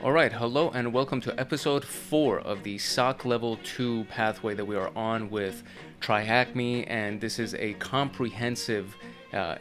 Alright, hello and welcome to episode 4 of the SOC Level 2 pathway that we are on with TryHackMe, and this is a comprehensive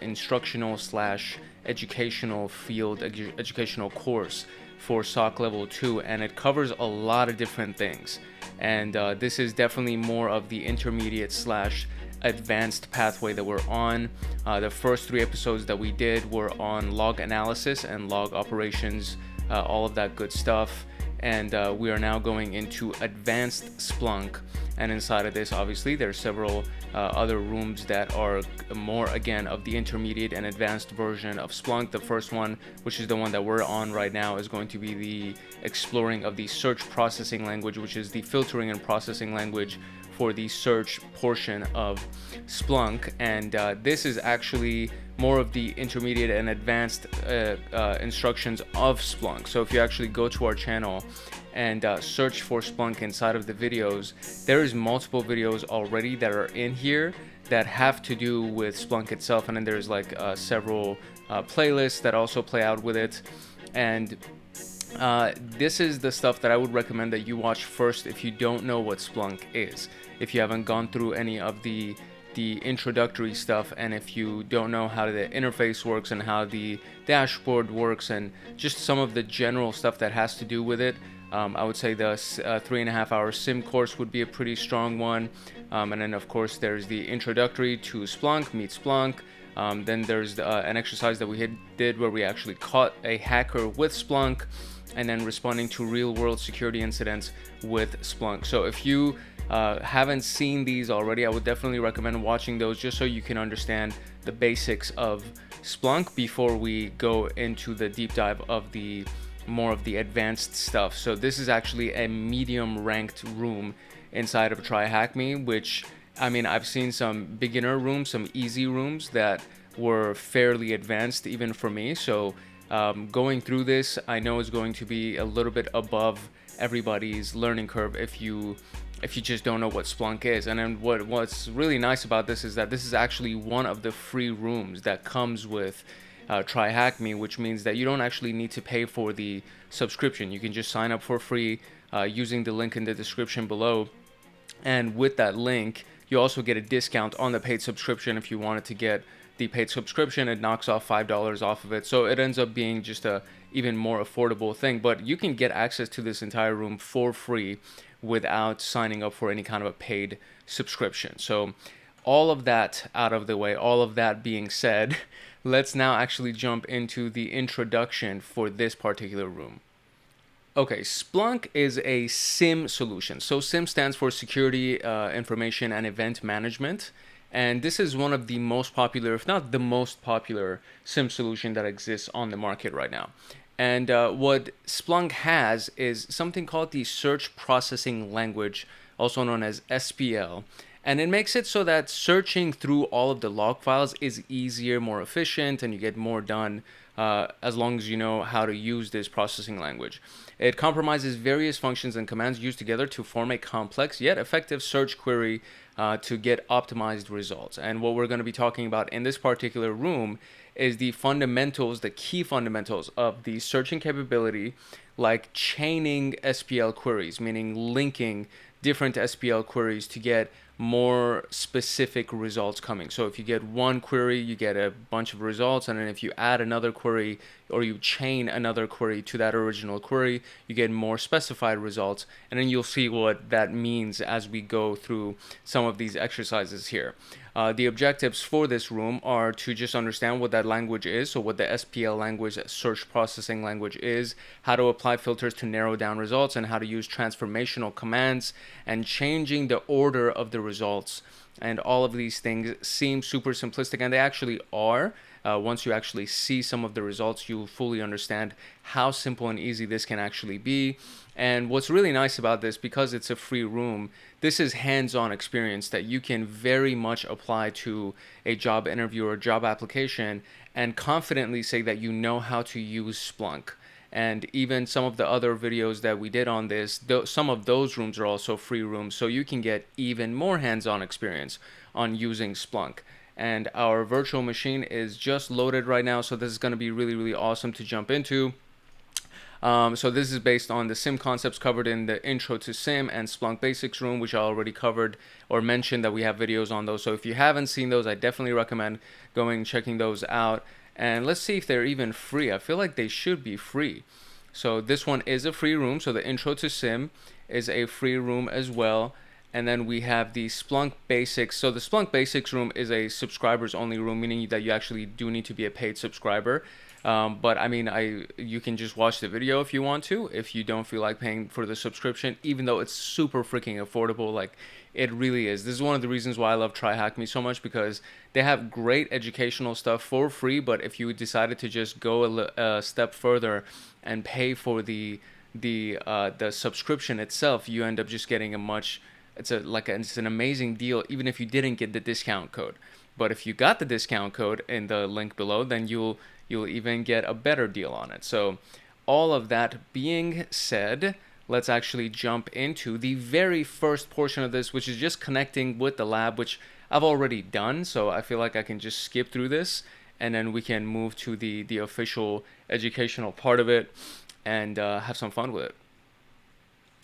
instructional slash educational field, educational course for SOC Level 2, and it covers a lot of different things. And this is definitely more of the intermediate slash advanced pathway that we're on. The first 3 episodes that we did were on log analysis and log operations, all of that good stuff, and we are now going into advanced Splunk, and inside of this obviously there's several other rooms that are more again of the intermediate and advanced version of Splunk. The first one, which is the one that we're on right now, is going to be the exploring of the search processing language, which is the filtering and processing language for the search portion of Splunk, and this is actually more of the intermediate and advanced instructions of Splunk. So if you actually go to our channel and search for Splunk inside of the videos, there is multiple videos already that are in here that have to do with Splunk itself, and then there's like several playlists that also play out with it. And this is the stuff that I would recommend that you watch first if you don't know what Splunk is, if you haven't gone through any of the introductory stuff, and if you don't know how the interface works and how the dashboard works and just some of the general stuff that has to do with it. I would say the 3.5-hour sim course would be a pretty strong one, and then of course there's the introductory to Splunk, meet Splunk. Then there's an exercise that we did where we actually caught a hacker with Splunk, and then responding to real-world security incidents with Splunk. So if you haven't seen these already, I would definitely recommend watching those just so you can understand the basics of Splunk before we go into the deep dive of the more of the advanced stuff. So this is actually a medium ranked room inside of TryHackMe, which, I mean, I've seen some beginner rooms, some easy rooms that were fairly advanced even for me. So going through this, I know is going to be a little bit above everybody's learning curve if you just don't know what Splunk is. And then what's really nice about this is that this is actually one of the free rooms that comes with TryHackMe, which means that you don't actually need to pay for the subscription. You can just sign up for free using the link in the description below. And with that link, you also get a discount on the paid subscription. If you wanted to get the paid subscription, it knocks off $5 off of it. So it ends up being just a even more affordable thing. But you can get access to this entire room for free without signing up for any kind of a paid subscription. So all of that out of the way, all of that being said, let's now actually jump into the introduction for this particular room. Okay, Splunk is a SIM solution. So SIM stands for Security, Information, and Event Management. And this is one of the most popular, if not the most popular, SIM solution that exists on the market right now. And what Splunk has is something called the Search Processing Language, also known as SPL. And it makes it so that searching through all of the log files is easier, more efficient, and you get more done as long as you know how to use this processing language. It compromises various functions and commands used together to form a complex yet effective search query to get optimized results. And what we're going to be talking about in this particular room is the fundamentals, the key fundamentals of the searching capability, like chaining SPL queries, meaning linking different SPL queries to get more specific results coming. So if you get one query, you get a bunch of results, and then if you add another query or you chain another query to that original query, you get more specified results. And then you'll see what that means as we go through some of these exercises here. The objectives for this room are to just understand what that language is, so what the SPL language, search processing language is, how to apply filters to narrow down results, and how to use transformational commands and changing the order of the results. And all of these things seem super simplistic, and they actually are. Once you actually see some of the results, you'll fully understand how simple and easy this can actually be. And what's really nice about this, because it's a free room, this is hands-on experience that you can very much apply to a job interview or job application and confidently say that you know how to use Splunk. And even some of the other videos that we did on this, some of those rooms are also free rooms, so you can get even more hands-on experience on using Splunk. And our virtual machine is just loaded right now, so this is going to be really, really awesome to jump into. So this is based on the SIM concepts covered in the Intro to SIM and Splunk Basics room, which I already covered or mentioned that we have videos on those. So if you haven't seen those, I definitely recommend going and checking those out. And let's see if they're even free. I feel like they should be free. So this one is a free room. So the Intro to SIM is a free room as well. And then we have the Splunk Basics. So the Splunk Basics room is a subscribers only room, meaning that you actually do need to be a paid subscriber. But I mean, you can just watch the video if you want to, if you don't feel like paying for the subscription, even though it's super freaking affordable. Like, it really is. This is one of the reasons why I love TryHackMe so much, because they have great educational stuff for free. But if you decided to just go a step further and pay for the subscription itself, you end up just getting a much, it's an amazing deal, even if you didn't get the discount code. But if you got the discount code in the link below, then you'll even get a better deal on it. So all of that being said, let's actually jump into the very first portion of this, which is just connecting with the lab, which I've already done. So I feel like I can just skip through this, and then we can move to the official educational part of it and have some fun with it.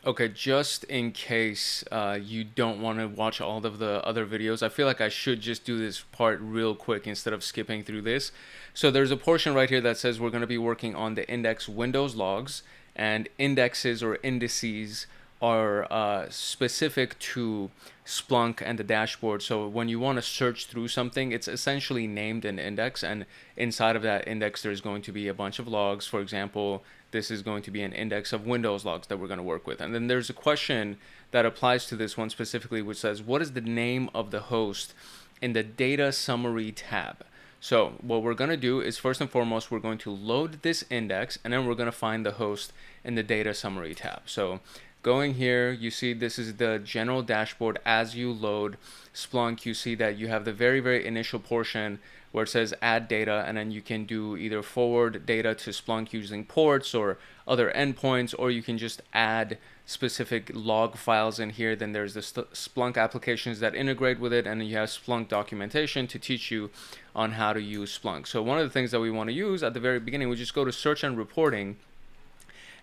Okay, just in case you don't want to watch all of the other videos, I feel like I should just do this part real quick instead of skipping through this. So there's a portion right here that says we're going to be working on the index Windows logs, and indexes or indices are specific to Splunk and the dashboard. So when you want to search through something, it's essentially named an index, and inside of that index there's going to be a bunch of logs. For example, this is going to be an index of Windows logs that we're going to work with. And then there's a question that applies to this one specifically, which says, what is the name of the host in the data summary tab? So what we're going to do is, first and foremost, we're going to load this index, and then we're going to find the host in the data summary tab. So going here, you see this is the general dashboard. As you load Splunk, you see that you have the very, very initial portion where it says add data, and then you can do either forward data to Splunk using ports or other endpoints, or you can just add specific log files in here. Then there's the Splunk applications that integrate with it, and then you have Splunk documentation to teach you on how to use Splunk. So one of the things that we want to use at the very beginning, we just go to search and reporting.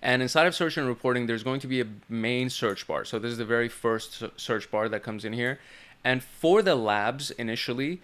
And inside of search and reporting, there's going to be a main search bar. So this is the very first search bar that comes in here. And for the labs initially,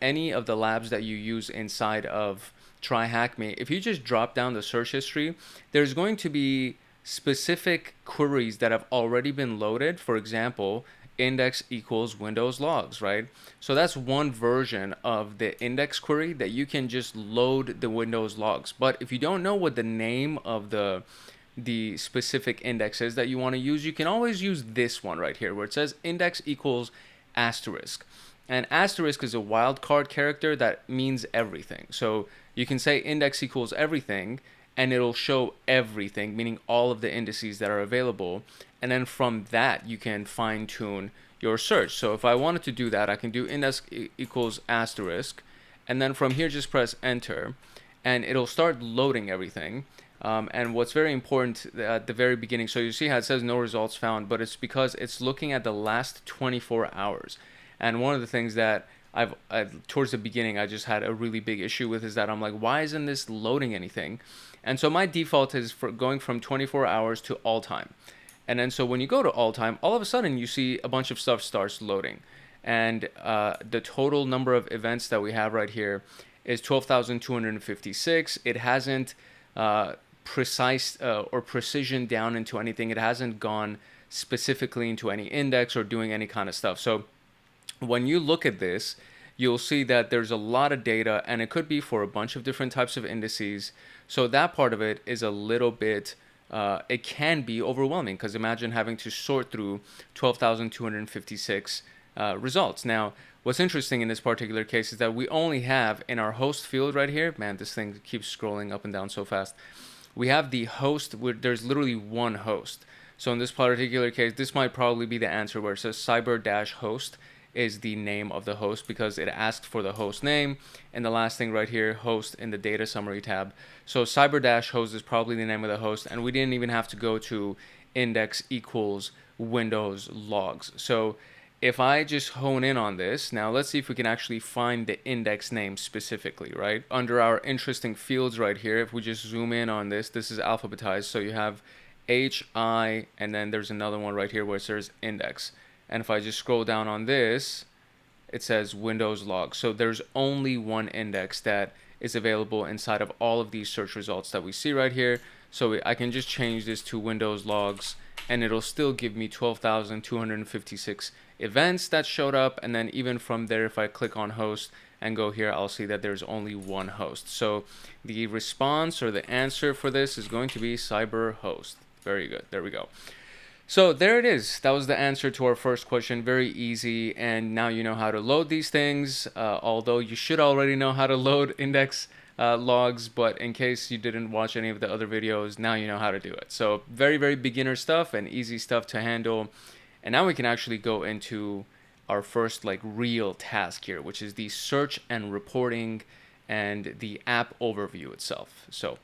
any of the labs that you use inside of TryHackMe, if you just drop down the search history, there's going to be specific queries that have already been loaded. For example, index equals Windows logs, right? So that's one version of the index query that you can just load the Windows logs. But if you don't know what the name of the specific index is that you want to use, you can always use this one right here where it says index equals asterisk. And asterisk is a wildcard character that means everything. So you can say index equals everything, and it'll show everything, meaning all of the indices that are available. And then from that, you can fine tune your search. So if I wanted to do that, I can do index equals asterisk, and then from here, just press enter, and it'll start loading everything. And what's very important at the very beginning, so you see how it says no results found, but it's because it's looking at the last 24 hours. And one of the things that I've towards the beginning, I just had a really big issue with is that I'm like, why isn't this loading anything? And so my default is for going from 24 hours to all time. And then so when you go to all time, all of a sudden you see a bunch of stuff starts loading. And the total number of events that we have right here is 12,256. It hasn't precise or precision down into anything. It hasn't gone specifically into any index or doing any kind of stuff. So when you look at this, you'll see that there's a lot of data, and it could be for a bunch of different types of indices. So that part of it is a little bit, it can be overwhelming, because imagine having to sort through 12,256 results. Now, what's interesting in this particular case is that we only have in our host field right here, man, this thing keeps scrolling up and down so fast. We have the host, where there's literally one host. So in this particular case, this might probably be the answer where it says cyber-host is the name of the host, because it asked for the host name, and the last thing right here, host in the data summary tab. So cyber-host is probably the name of the host, and we didn't even have to go to index equals Windows logs. So if I just hone in on this, now let's see if we can actually find the index name specifically, right? Under our interesting fields right here, if we just zoom in on this, this is alphabetized. So you have HI, and then there's another one right here where it says index. And if I just scroll down on this, it says Windows log. So there's only one index that is available inside of all of these search results that we see right here. So I can just change this to Windows logs, and it'll still give me 12,256 events that showed up. And then even from there, if I click on host and go here, I'll see that there's only one host. So the response or the answer for this is going to be CyberHost. Very good. There we go. So there it is. That was the answer to our first question. Very easy. And now you know how to load these things, although you should already know how to load index logs. But in case you didn't watch any of the other videos, now you know how to do it. So very, very beginner stuff and easy stuff to handle. And now we can actually go into our first like real task here, which is the search and reporting and the app overview itself. So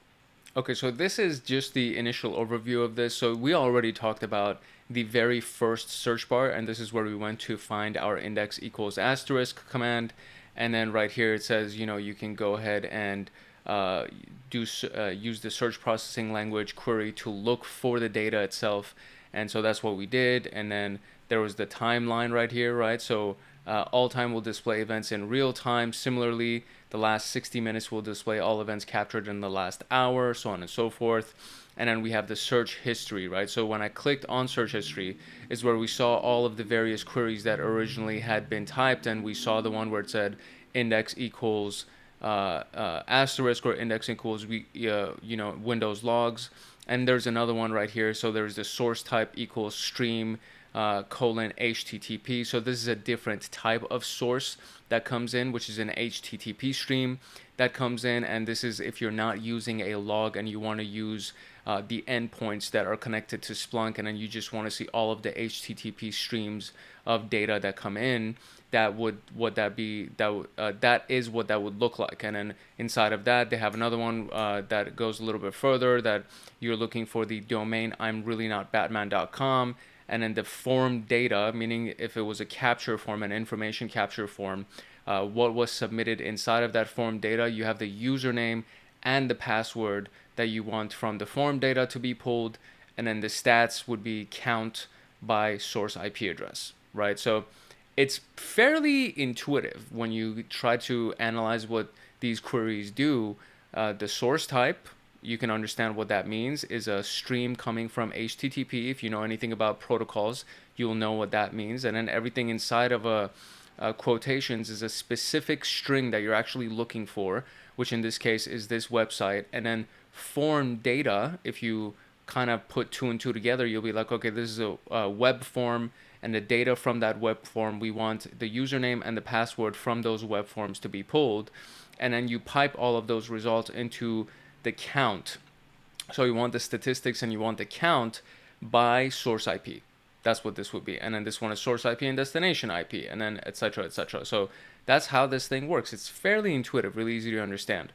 okay, so this is just the initial overview of this. So we already talked about the very first search bar, and this is where we went to find our index equals asterisk command. And then right here it says, you know, you can go ahead and use the search processing language query to look for the data itself. And so that's what we did. And then there was the timeline right here, right? So all time will display events in real time. Similarly, the last 60 minutes will display all events captured in the last hour, so on and so forth. And then we have the search history, right? So when I clicked on search history is where we saw all of the various queries that originally had been typed, and we saw the one where it said index equals asterisk or index equals Windows logs. And there's another one right here. So there's the source type equals stream :HTTP. So this is a different type of source that comes in, which is an HTTP stream that comes in. And this is if you're not using a log and you want to use the endpoints that are connected to Splunk, and then you just want to see all of the HTTP streams of data that come in. That is what that would look like. And then inside of that, they have another one that goes a little bit further, that you're looking for the domain I'mReallyNotBatman.com. And then the form data, meaning if it was a capture form, an information capture form, what was submitted inside of that form data. You have the username and the password that you want from the form data to be pulled. And then the stats would be count by source IP address, right? So it's fairly intuitive when you try to analyze what these queries do. The source type, you can understand what that means, is a stream coming from HTTP. If you know anything about protocols, you'll know what that means. And then everything inside of quotations is a specific string that you're actually looking for, which in this case is this website. And then form data, if you kind of put two and two together, you'll be like, okay, this is a web form, and the data from that web form, we want the username and the password from those web forms to be pulled. And then you pipe all of those results into the count. So you want the statistics and you want the count by source IP. That's what this would be. And then this one is source IP and destination IP, and then et cetera, et cetera. So that's how this thing works. It's fairly intuitive, really easy to understand.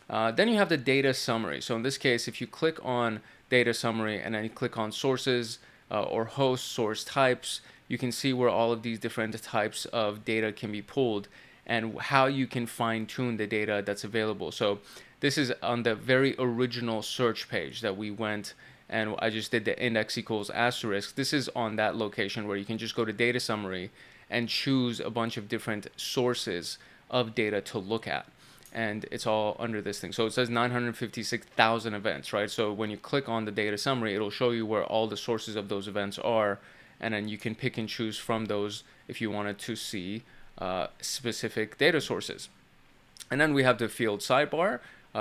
Then you have the data summary. So in this case, if you click on data summary and then you click on sources or host source types, you can see where all of these different types of data can be pulled and how you can fine tune the data that's available. So this is on the very original search page that we went, and I just did the index equals asterisk. This is on that location where you can just go to data summary and choose a bunch of different sources of data to look at. And it's all under this thing. So it says 956,000 events, right? So when you click on the data summary, it'll show you where all the sources of those events are. And then you can pick and choose from those if you wanted to see specific data sources. And then we have the field sidebar,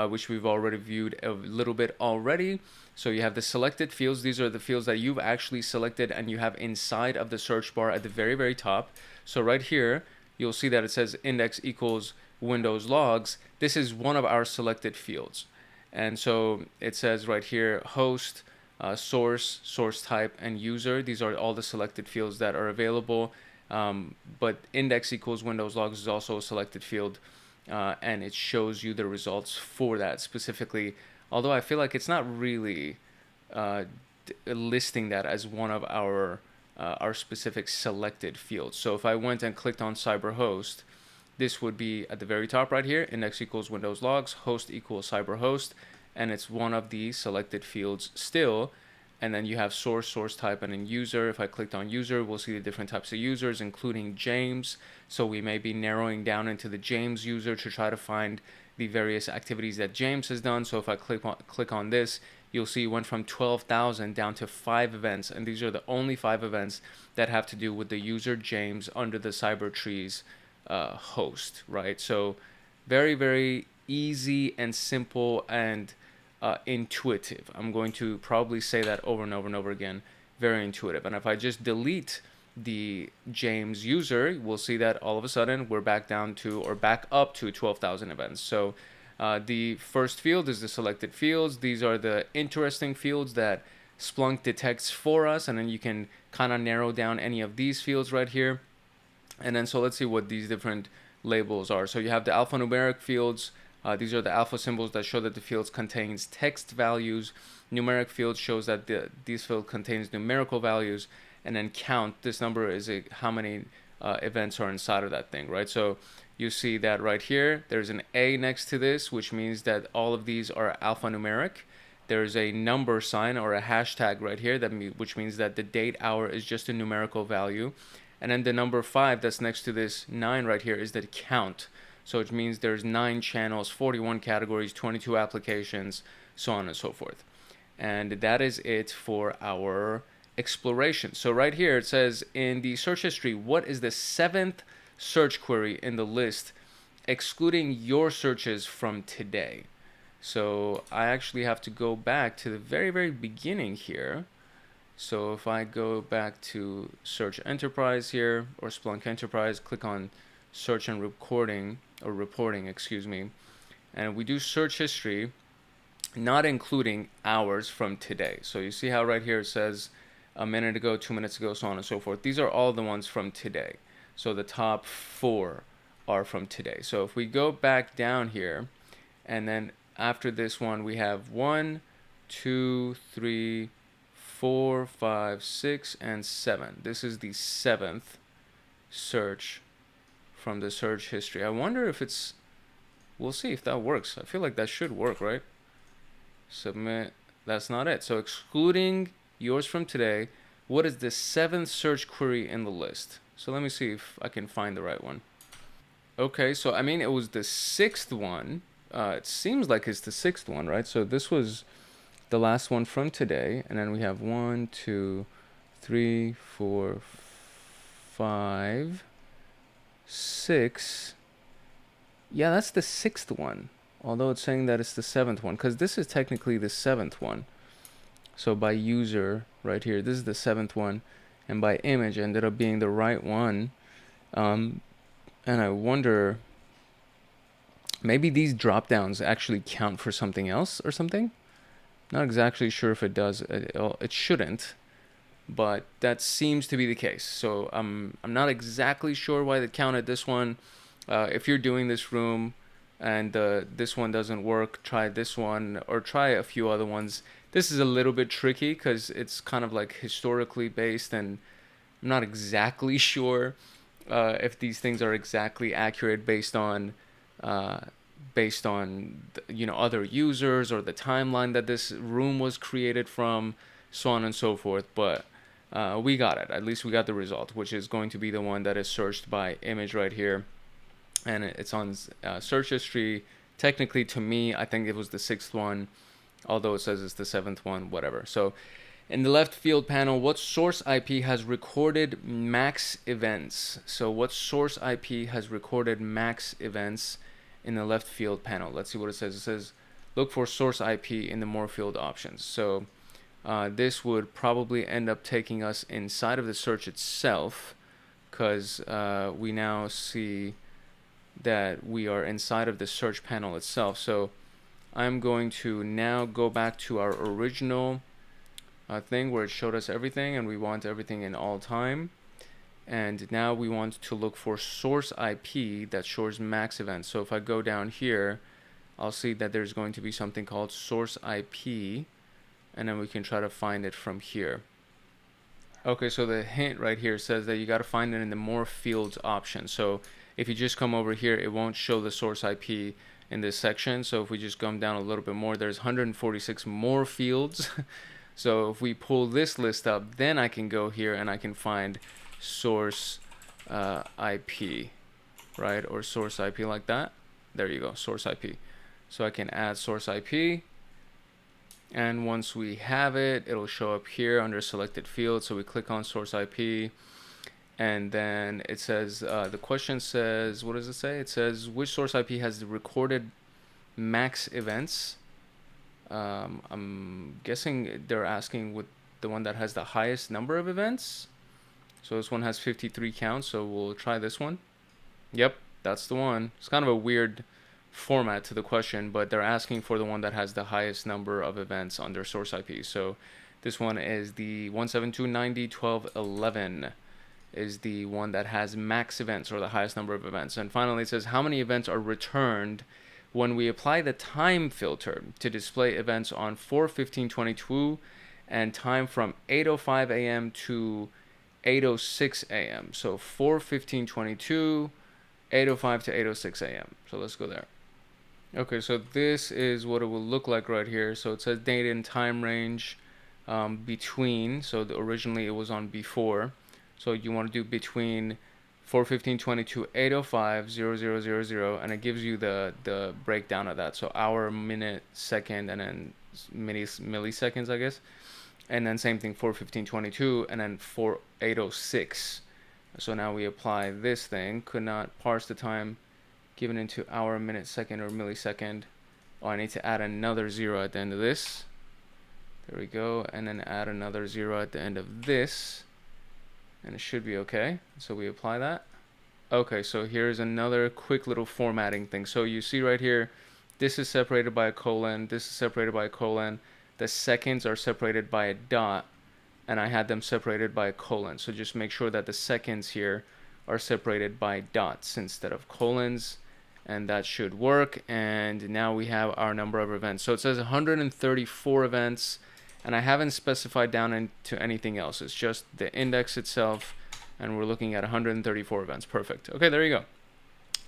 which we've already viewed a little bit already. So you have the selected fields. These are the fields that you've actually selected and you have inside of the search bar at the very, very top. So right here, you'll see that it says index equals Windows logs. This is one of our selected fields. And so it says right here, host, source, source type, and user. These are all the selected fields that are available. But index equals Windows logs is also a selected field. And it shows you the results for that specifically. Although I feel like it's not really listing that as one of our our specific selected field. So if I went and clicked on cyberhost, this would be at the very top right here, index equals Windows logs, host equals cyberhost, and it's one of the selected fields still. And then you have source, source type, and then user. If I clicked on user, we'll see the different types of users, including James. So we may be narrowing down into the James user to try to find the various activities that James has done. So if I click on this, you'll see it went from 12,000 down to 5 events. And these are the only 5 events that have to do with the user James under the CyberTrees host, right? So very, very easy and simple and intuitive. I'm going to probably say that over and over and over again. Very intuitive. And if I just delete the James user, we'll see that all of a sudden we're back down to, or back up to 12,000 events. So the first field is the selected fields. These are the interesting fields that Splunk detects for us, and then you can kind of narrow down any of these fields right here. And then so let's see what these different labels are. So you have the alphanumeric fields. These are the alpha symbols that show that the fields contains text values. Numeric fields shows that this field contains numerical values. And then count, this number is how many events are inside of that thing, right? So you see that right here, there's an A next to this, which means that all of these are alphanumeric. There's a number sign or a hashtag right here, which means that the date hour is just a numerical value. And then the number 5 that's next to this 9 right here is the count. So it means there's 9 channels, 41 categories, 22 applications, so on and so forth. And that is it for our exploration. So right here it says in the search history, what is the 7th search query in the list, excluding your searches from today? So I actually have to go back to the very, very beginning here. So if I go back to Search Enterprise here, or Splunk Enterprise, click on Search and Reporting, and we do search history, not including hours from today. So you see how right here it says a minute ago, 2 minutes ago, so on and so forth. These are all the ones from today. So the top 4 are from today. So if we go back down here, and then after this one, we have 1, 2, 3, 4, 5, 6, and 7. This is the 7th search from the search history. I wonder if it's, we'll see if that works. I feel like that should work, right? Submit, that's not it. So excluding yours from today, what is the 7th search query in the list? So let me see if I can find the right one. Okay, so I mean, it was the 6th one. It seems like it's the 6th one, right? So this was the last one from today, and then we have 1, 2, 3, 4, 5, 6. Yeah, that's the 6th one, although it's saying that it's the 7th one, because this is technically the 7th one. So by user right here, this is the 7th one, and by image ended up being the right one. And I wonder, maybe these drop downs actually count for something else or something. Not exactly sure if it does. It shouldn't, but that seems to be the case. So I'm not exactly sure why they counted this one. If you're doing this room and this one doesn't work, try this one or try a few other ones. This is a little bit tricky because it's kind of like historically based, and I'm not exactly sure if these things are exactly accurate based on other users or the timeline that this room was created from, so on and so forth. But we got it. At least we got the result, which is going to be the one that is searched by image right here, and it's on search history. Technically, to me, I think it was the 6th one, although it says it's the 7th one, whatever. So in the left field panel, what source IP has recorded max events? So what source IP has recorded max events in the left field panel? Let's see what it says. It says look for source IP in the more field options. So this would probably end up taking us inside of the search itself, because we now see that we are inside of the search panel itself. So I'm going to now go back to our original thing where it showed us everything, and we want everything in all time. And now we want to look for source IP that shows max events. So if I go down here, I'll see that there's going to be something called source IP, and then we can try to find it from here. Okay, so the hint right here says that you got to find it in the more fields option. So if you just come over here, it won't show the source IP in this section. So if we just come down a little bit more, there's 146 more fields. So if we pull this list up, then I can go here and I can find source IP, right? Or source IP like that. There you go, source IP. So I can add source IP. And once we have it, it'll show up here under selected field. So we click on source IP, and then it says, the question says, what does it say? It says, which source IP has the recorded max events? I'm guessing they're asking with the one that has the highest number of events. So this one has 53 counts, so we'll try this one. Yep, that's the one. It's kind of a weird format to the question, but they're asking for the one that has the highest number of events on their source IP. So this one is the 172.90.12.11 is the one that has max events, or the highest number of events. And finally it says how many events are returned when we apply the time filter to display events on 4/15/22 and time from 8:05 a.m. to 8:06 a.m. So 4/15/22, 8:05 to 8:06 a.m. So let's go there. Okay, so this is what it will look like right here. So it says date and time range between. So originally it was on before. So you want to do between 4/15/22, 8:05, 0000, and it gives you the breakdown of that. So hour, minute, second, and then milliseconds, I guess. And then same thing, 4/15/22, and then 8:06. So now we apply this thing. Could not parse the time given into hour, minute, second, or millisecond. Oh, I need to add another 0 at the end of this. There we go. And then add another 0 at the end of this. And it should be okay. So we apply that. Okay, so here's another quick little formatting thing. So you see right here, this is separated by a colon. This is separated by a colon. The seconds are separated by a dot. And I had them separated by a colon. So just make sure that the seconds here are separated by dots instead of colons. And that should work. And now we have our number of events. So it says 134 events, and I haven't specified down into anything else. It's just the index itself, and we're looking at 134 events. Perfect. Okay, there you go.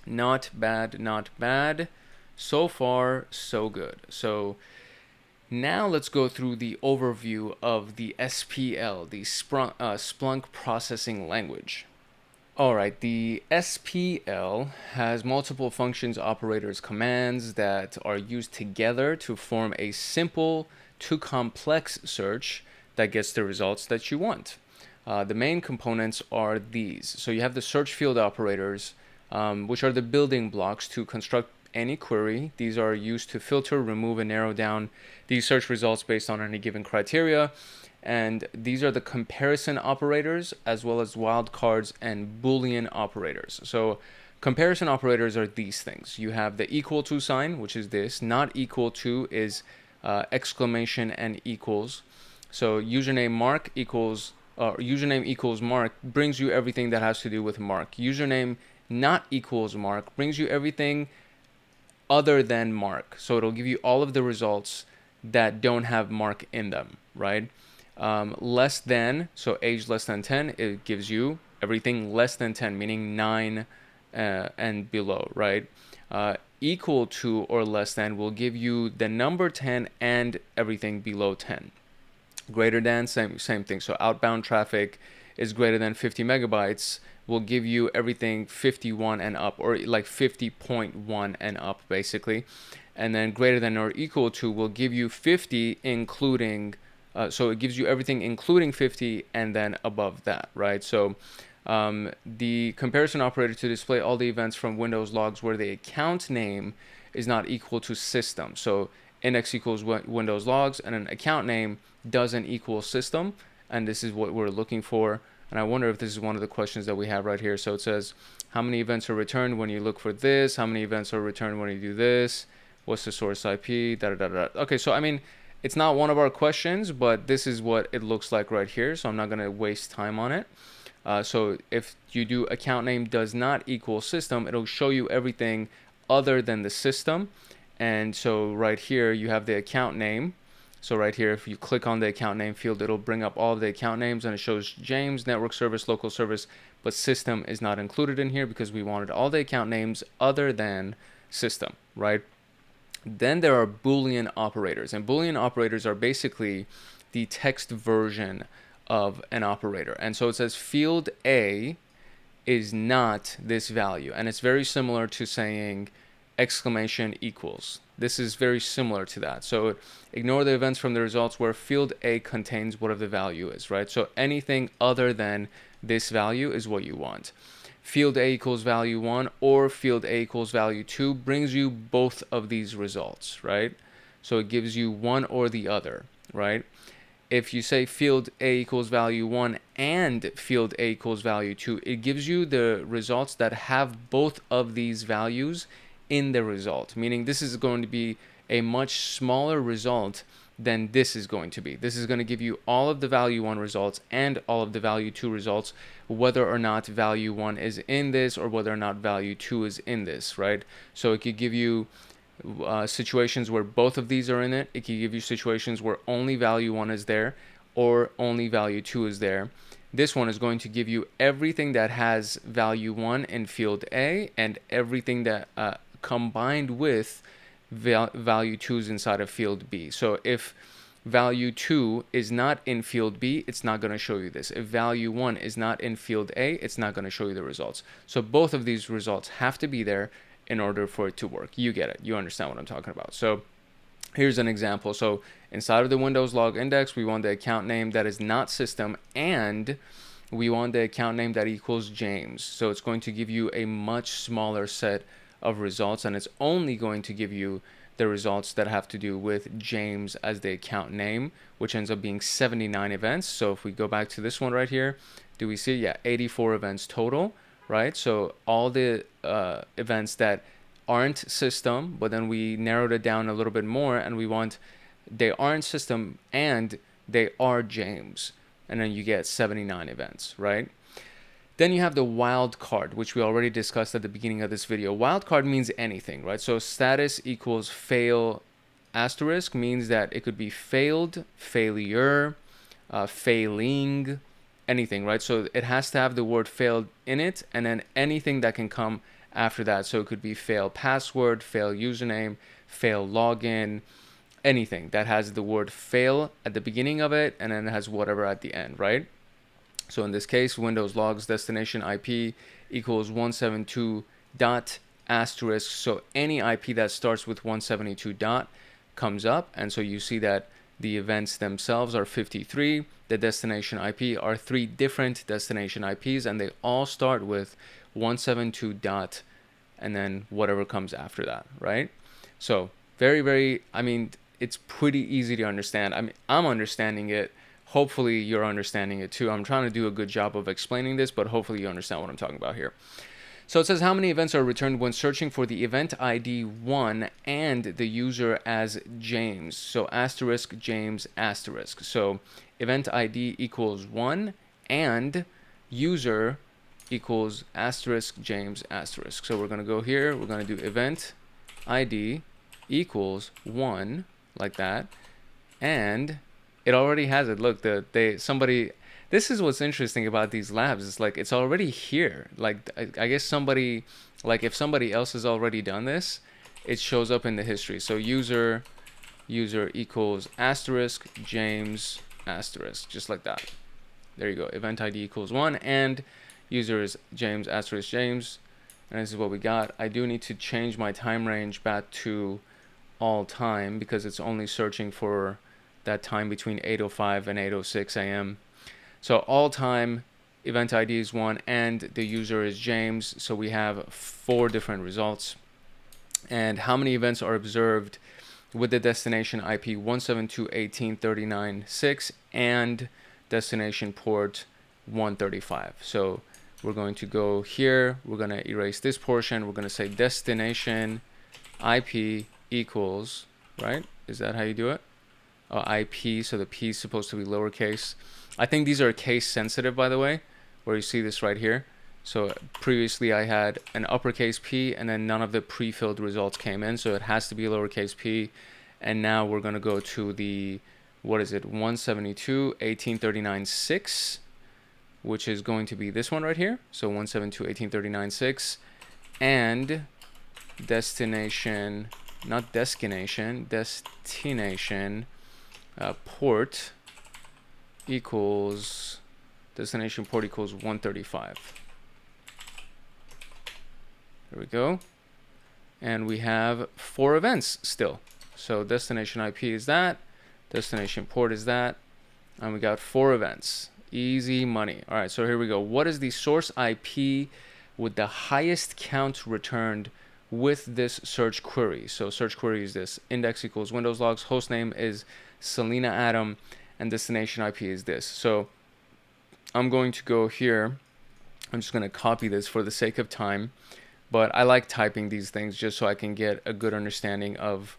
Not bad, not bad. So far, so good. So now let's go through the overview of the SPL, the Splunk Processing Language. Alright, the SPL has multiple functions, operators, commands that are used together to form a simple to complex search that gets the results that you want. The main components are these. So you have the search field operators, which are the building blocks to construct any query. These are used to filter, remove, and narrow down these search results based on any given criteria. And these are the comparison operators, as well as wildcards and Boolean operators. So comparison operators are these things. You have the equal to sign, which is this. Not equal to is exclamation and equals. So username mark equals username equals mark brings you everything that has to do with mark. Username not equals mark brings you everything other than mark. So it'll give you all of the results that don't have mark in them, right? Less than, so age less than 10, it gives you everything less than 10, meaning 9 and below, right? Equal to or less than will give you the number 10 and everything below 10. Greater than, same thing. So outbound traffic is greater than 50 megabytes will give you everything 51 and up, or like 50.1 and up, basically. And then greater than or equal to will give you 50 including so it gives you everything including 50 and then above that, right? So the comparison operator to display all the events from Windows logs where the account name is not equal to system. So index equals Windows logs, and an account name doesn't equal system, and this is what we're looking for. And I wonder if this is one of the questions that we have right here. So it says, how many events are returned when you look for this? How many events are returned when you do this? What's the source IP? Da, da, da, da. Okay, so I mean, it's not one of our questions, but this is what it looks like right here. So I'm not going to waste time on it. So if you do account name does not equal system, it'll show you everything other than the system. And so right here, you have the account name. So right here, if you click on the account name field, it'll bring up all of the account names, and it shows James, network service, local service, but system is not included in here because we wanted all the account names other than system, right? Then there are Boolean operators, and Boolean operators are basically the text version of an operator. And so it says field A is not this value, and it's very similar to saying exclamation equals. This is very similar to that. So ignore the events from the results where field A contains whatever the value is, right? So anything other than this value is what you want. Field A equals value 1 or field A equals value 2 brings you both of these results, right? So it gives you one or the other, right? If you say field A equals value 1 and field A equals value 2, it gives you the results that have both of these values in the result, meaning this is going to be a much smaller result than this is going to be. This is going to give you all of the value 1 results and all of the value 2 results, whether or not value 1 is in this or whether or not value 2 is in this, right? So it could give you situations where both of these are in it. It could give you situations where only value 1 is there or only value 2 is there. This one is going to give you everything that has value 1 in field A and everything that combined with value 2 is inside of field B. So if value 2 is not in field B, it's not going to show you this. If value 1 is not in field A, it's not going to show you the results. So both of these results have to be there in order for it to work. You get it. You understand what I'm talking about. So here's an example. So inside of the Windows log index, we want the account name that is not system, and we want the account name that equals James. So it's going to give you a much smaller set of results, and it's only going to give you the results that have to do with James as the account name, which ends up being 79 events. So if we go back to this one right here, do we see? Yeah, 84 events total, right? So all the events that aren't system, but then we narrowed it down a little bit more and we want they aren't system and they are James, and then you get 79 events, right? Then you have the wildcard, which we already discussed at the beginning of this video. Wildcard means anything, right? So status equals fail asterisk means that it could be failed, failure, failing, anything, right? So it has to have the word failed in it, and then anything that can come after that. So it could be fail password, fail username, fail login, anything that has the word fail at the beginning of it, and then it has whatever at the end, right? So in this case, Windows logs destination IP equals 172 dot asterisk. So any IP that starts with 172 dot comes up. And so you see that the events themselves are 53. The destination IP are 3 different destination IPs, and they all start with 172 dot and then whatever comes after that, right? So very, I mean, it's pretty easy to understand. I mean, I'm understanding it. Hopefully you're understanding it too. I'm trying to do a good job of explaining this, but hopefully you understand what I'm talking about here. So it says how many events are returned when searching for the event ID 1 and the user as James. So asterisk James asterisk. So event ID equals 1 and user equals asterisk James asterisk. So we're going to go here. We're going to do event ID equals 1 like that, and it already has it. Look, somebody. This is what's interesting about these labs. It's like it's already here. Like I guess somebody, like if somebody else has already done this, it shows up in the history. So user equals asterisk James asterisk, just like that. There you go. Event ID equals 1 and user is James asterisk James, and this is what we got. I do need to change my time range back to all time because it's only searching for that time between 8:05 and 8:06 a.m. So all time event ID is 1 and the user is James. So we have 4 different results. And how many events are observed with the destination IP 172.18.39.6 and destination port 135. So we're going to go here. We're going to erase this portion. We're going to say destination IP equals, right? Is that how you do it? IP, so the P is supposed to be lowercase. I think these are case sensitive, by the way, where you see this right here. So previously I had an uppercase P and then none of the pre-filled results came in, so it has to be lowercase p. And now we're going to go to the, what is it, 172.1839.6, which is going to be this one right here. So 172.1839.6, and destination, not destination, destination port equals, destination port equals 135. There we go. And we have 4 events still. So destination IP is that, destination port is that, and we got 4 events. Easy money. All right, so here we go. What is the source IP with the highest count returned with this search query? So search query is this: index equals Windows logs, hostname is Selena Adam, and destination IP is this. So I'm going to go here. I'm just going to copy this for the sake of time, but I like typing these things just so I can get a good understanding of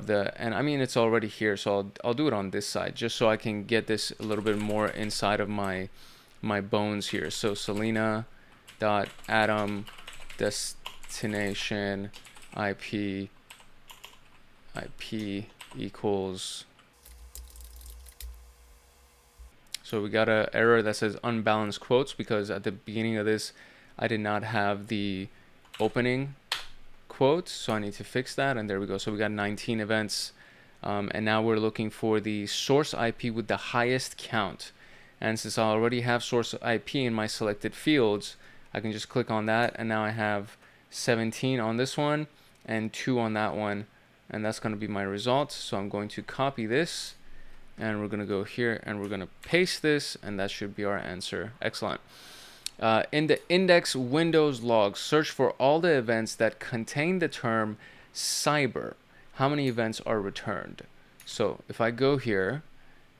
the, and I mean, it's already here, so I'll do it on this side just so I can get this a little bit more inside of my bones here. So Selena dot Adam destination IP equals, so we got an error that says unbalanced quotes because at the beginning of this I did not have the opening quotes, so I need to fix that. And there we go. So we got 19 events, and now we're looking for the source IP with the highest count. And since I already have source IP in my selected fields, I can just click on that, and now I have 17 on this one and 2 on that one, and that's going to be my result. So I'm going to copy this, and we're going to go here and we're going to paste this, and that should be our answer. Excellent. In the index Windows logs, search for all the events that contain the term cyber. How many events are returned? So if I go here,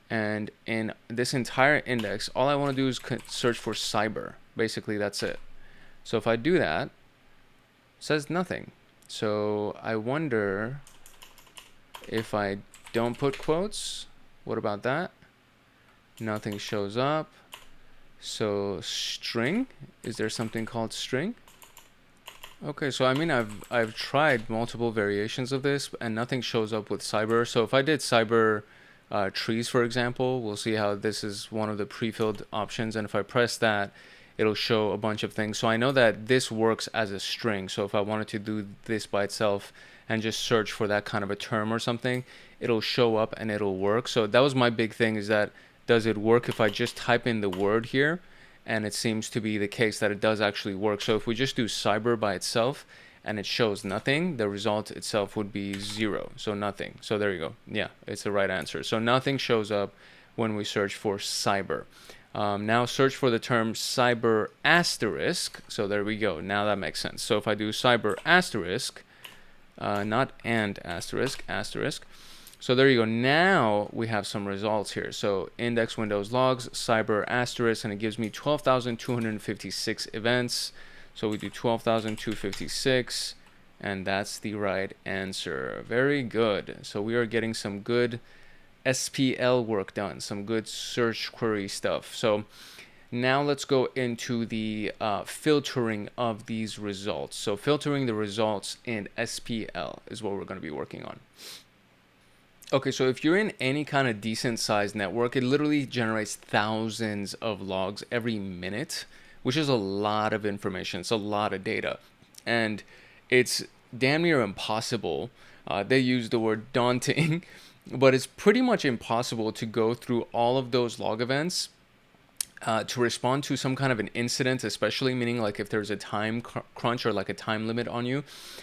and in this entire index, all I want to do is search for cyber. Basically, that's it. So if I do that, it says nothing. So I wonder if I don't put quotes, what about that? Nothing shows up. So string, is there something called string? Okay, so I mean, I've tried multiple variations of this and nothing shows up with cyber. So if I did cyber trees, for example, we'll see how this is one of the pre-filled options, and if I press that, it'll show a bunch of things. So I know that this works as a string. So if I wanted to do this by itself and just search for that kind of a term or something, it'll show up and it'll work. So that was my big thing, is that does it work if I just type in the word here? And it seems to be the case that it does actually work. So if we just do cyber by itself and it shows nothing, the result itself would be 0. So nothing. So there you go. Yeah, it's the right answer. So nothing shows up when we search for cyber. Now search for the term cyber asterisk. So there we go. Now that makes sense. So if I do cyber asterisk, not and asterisk, asterisk. So there you go. Now we have some results here. So index Windows logs, cyber asterisk, and it gives me 12,256 events. So we do 12,256, and that's the right answer. Very good. So we are getting some good SPL work done, some good search query stuff. So now let's go into the filtering of these results. So filtering the results in SPL is what we're going to be working on. Okay, so if you're in any kind of decent sized network, it literally generates thousands of logs every minute, which is a lot of information. It's a lot of data. And it's damn near impossible. They use the word daunting, but it's pretty much impossible to go through all of those log events to respond to some kind of an incident, especially, meaning like if there's a time crunch or like a time limit on you,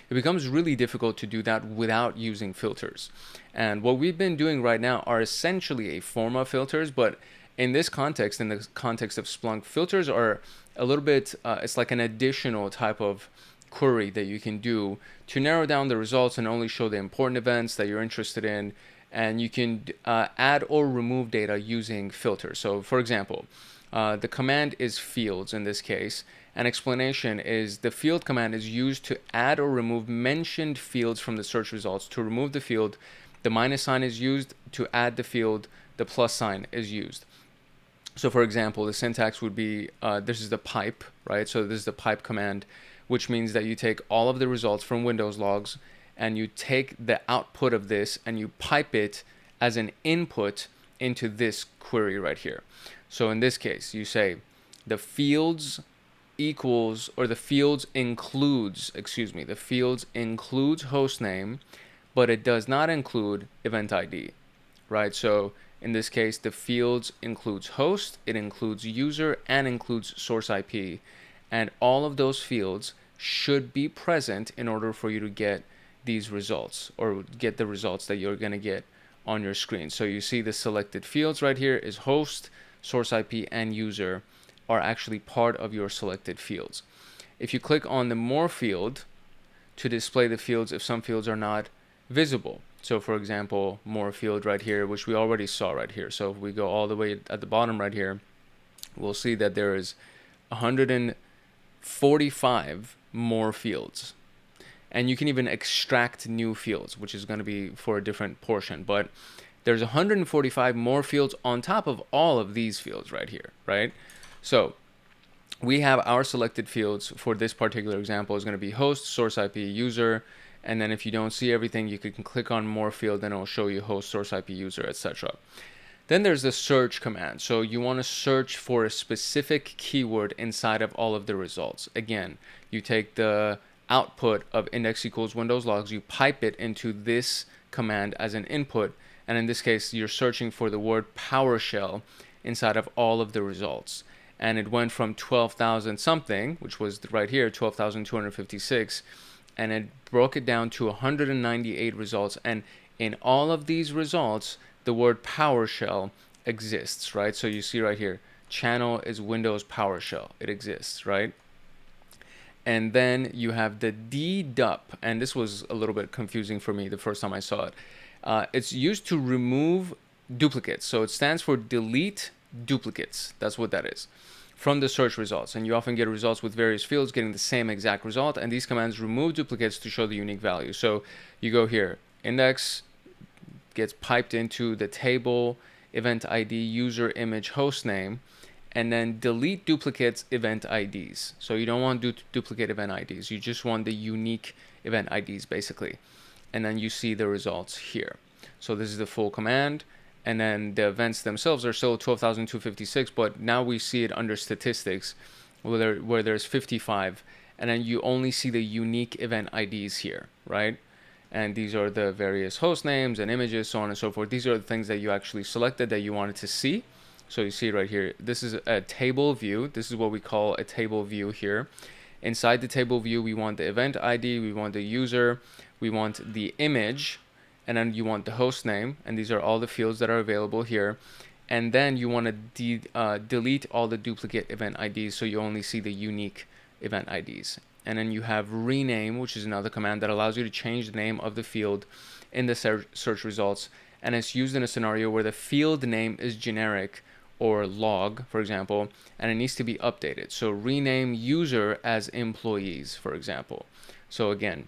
it becomes really difficult to do that without using filters. And what we've been doing right now are essentially a form of filters, but in this context, in the context of Splunk, filters are a little bit, it's like an additional type of query that you can do to narrow down the results and only show the important events that you're interested in. And you can add or remove data using filters. So for example, the command is fields in this case. An explanation is the field command is used to add or remove mentioned fields from the search results. To remove the field, the minus sign is used. To add the field, the plus sign is used. So for example, the syntax would be, this is the pipe, right? So this is the pipe command, which means that you take all of the results from Windows logs and you take the output of this and you pipe it as an input into this query right here. So in this case, you say the fields equals, or the fields includes, the fields includes host name, but it does not include event ID, right? So in this case, the fields includes host, it includes user, and includes source IP. And all of those fields should be present in order for you to get these results, or get the results that you're going to get on your screen. So you see the selected fields right here is host, source IP, and user are actually part of your selected fields. If you click on the more field to display the fields if some fields are not visible. So for example, more field right here, which we already saw right here. So if we go all the way at the bottom right here, we'll see that there is 145 more fields. And you can even extract new fields, which is going to be for a different portion. But there's 145 more fields on top of all of these fields right here, right? So we have our selected fields for this particular example is going to be host, source IP, user. And then if you don't see everything, you can click on more field and it'll show you host, source IP, user, etc. Then there's the search command. So you want to search for a specific keyword inside of all of the results. Again, you take the output of index equals Windows logs, you pipe it into this command as an input. And in this case, you're searching for the word PowerShell inside of all of the results. And it went from 12,000 something, which was right here, 12,256, and it broke it down to 198 results. And in all of these results, the word PowerShell exists, right? So you see right here, channel is Windows PowerShell. It exists, right? And then you have the dedup, and this was a little bit confusing for me the first time I saw it. It's used to remove duplicates. So it stands for delete duplicates. That's what that is from the search results. And you often get results with various fields getting the same exact result. And these commands remove duplicates to show the unique value. So you go here, index gets piped into the table, event ID, user, image, host name, and then delete duplicates event IDs. So you don't want duplicate event IDs. You just want the unique event IDs basically. And then you see the results here. So this is the full command. And then the events themselves are still 12,256, but now we see it under statistics where there's 55. And then you only see the unique event IDs here, right? And these are the various host names and images, so on and so forth. These are the things that you actually selected that you wanted to see. So you see right here, this is a table view. This is what we call a table view here. Inside the table view, we want the event ID, we want the user, we want the image, and then you want the host name. And these are all the fields that are available here. And then you want to delete all the duplicate event IDs, so you only see the unique event IDs. And then you have rename, which is another command that allows you to change the name of the field in the search results. And it's used in a scenario where the field name is generic or log, for example, and it needs to be updated. So rename user as employees, for example. So again,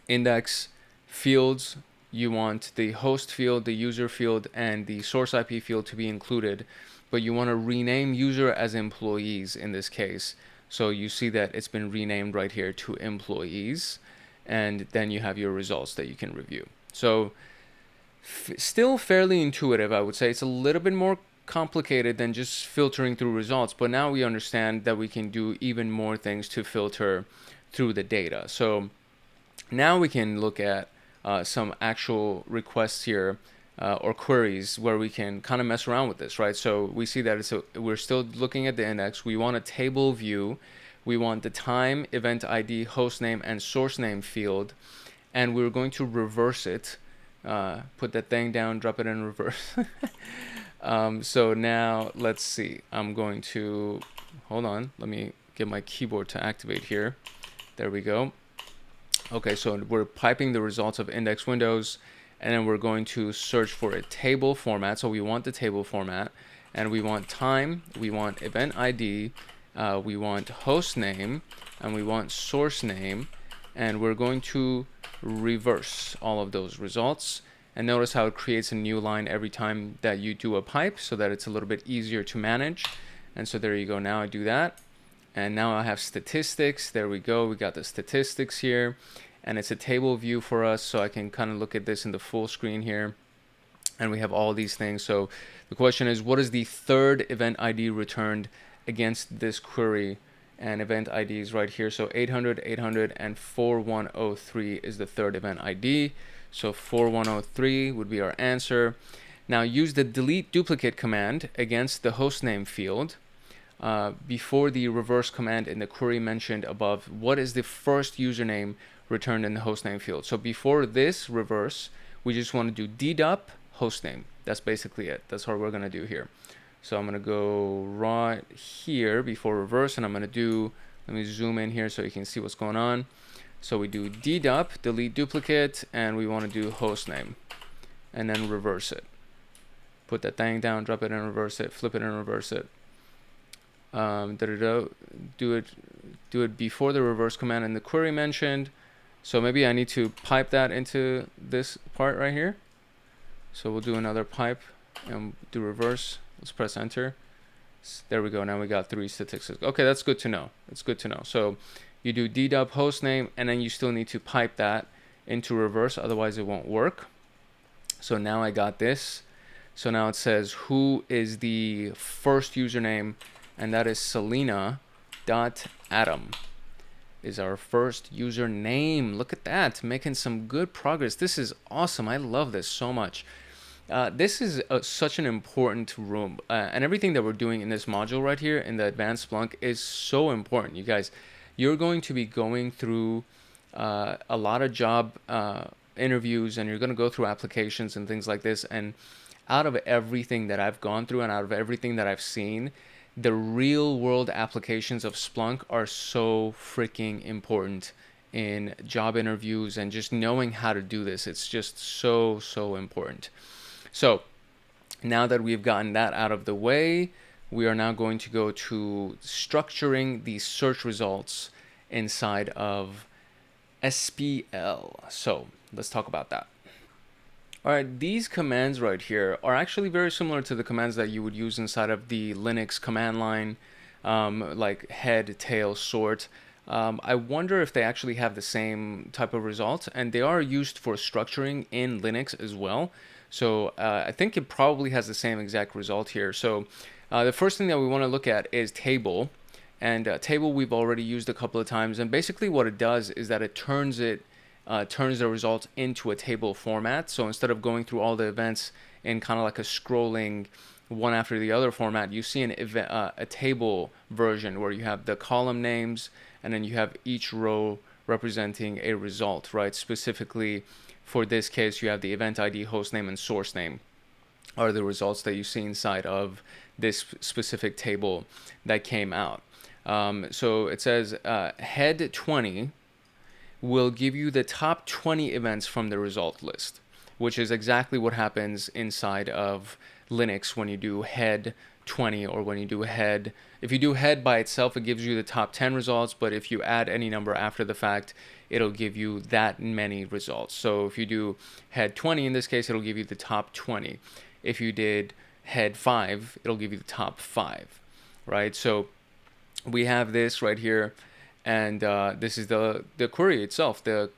index fields, you want the host field, the user field, and the source IP field to be included, but you want to rename user as employees in this case. So you see that it's been renamed right here to employees, and then you have your results that you can review. So still fairly intuitive, I would say. It's a little bit more complicated than just filtering through results, but now we understand that we can do even more things to filter through the data. So now we can look at some actual requests here or queries where we can kind of mess around with this, right? So we see that we're still looking at the index. We want a table view. We want the time, event ID, host name, and source name field, and we're going to reverse it. Put that thing down, drop it in reverse. So now let's see. I'm going to, hold on, let me get my keyboard to activate here. There we go. Okay, so we're piping the results of index windows, and then we're going to search for a table format. So we want the table format, and we want time, we want event ID, we want host name, and we want source name, and we're going to reverse all of those results. And notice how it creates a new line every time that you do a pipe, so that it's a little bit easier to manage. And so there you go. Now I do that. And now I have statistics. There we go. We got the statistics here. and it's a table view for us, so I can kind of look at this in the full screen here, and we have all these things. So the question is, what is the third event ID returned against this query? And event ID is right here. So 800, 800, and 4103 is the third event ID. So 4103 would be our answer. Now use the delete duplicate command against the hostname field before the reverse command in the query mentioned above. What is the first username returned in the hostname field? So before this reverse, we just want to do dedup hostname. That's basically it. That's what we're going to do here. So I'm going to go right here before reverse, and I'm going to do, let me zoom in here so you can see what's going on. So we do dedup, delete duplicate, and we want to do hostname, and then reverse it. Put that thing down, drop it and reverse it, flip it and reverse it. Do it before the reverse command in the query mentioned. So maybe I need to pipe that into this part right here. So we'll do another pipe and do reverse. Let's press enter. There we go. Now we got 3 statistics. Okay, that's good to know. It's good to know. So you do dedup hostname, and then you still need to pipe that into reverse, otherwise it won't work. So now I got this. So now it says who is the first username, and that is Selena.Adam is our first username. Look at that, making some good progress. This is awesome. I love this so much. This is such an important room, and everything that we're doing in this module right here in the advanced Splunk is so important. You guys, you're going to be going through a lot of job interviews, and you're going to go through applications and things like this. And out of everything that I've gone through and out of everything that I've seen, the real world applications of Splunk are so freaking important in job interviews, and just knowing how to do this. It's just so important. So now that we've gotten that out of the way, we are now going to go to structuring the search results inside of SPL. So let's talk about that. All right, these commands right here are actually very similar to the commands that you would use inside of the Linux command line, like head, tail, sort. I wonder if they actually have the same type of result, and they are used for structuring in Linux as well. So I think it probably has the same exact result here. So the first thing that we want to look at is table. And table we've already used a couple of times. And basically what it does is that it turns the result into a table format. So instead of going through all the events in kind of like a scrolling one after the other format, you see a table version where you have the column names, and then you have each row representing a result, right? Specifically, for this case, you have the event ID, host name, and source name are the results that you see inside of this specific table that came out. So it says head 20 will give you the top 20 events from the result list, which is exactly what happens inside of Linux when you do head 20, or when you do head. If you do head by itself, it gives you the top 10 results, but if you add any number after the fact, it'll give you that many results. So if you do head 20, in this case, it'll give you the top 20. If you did head 5, it'll give you the top 5, right? So we have this right here, and this is the query itself, the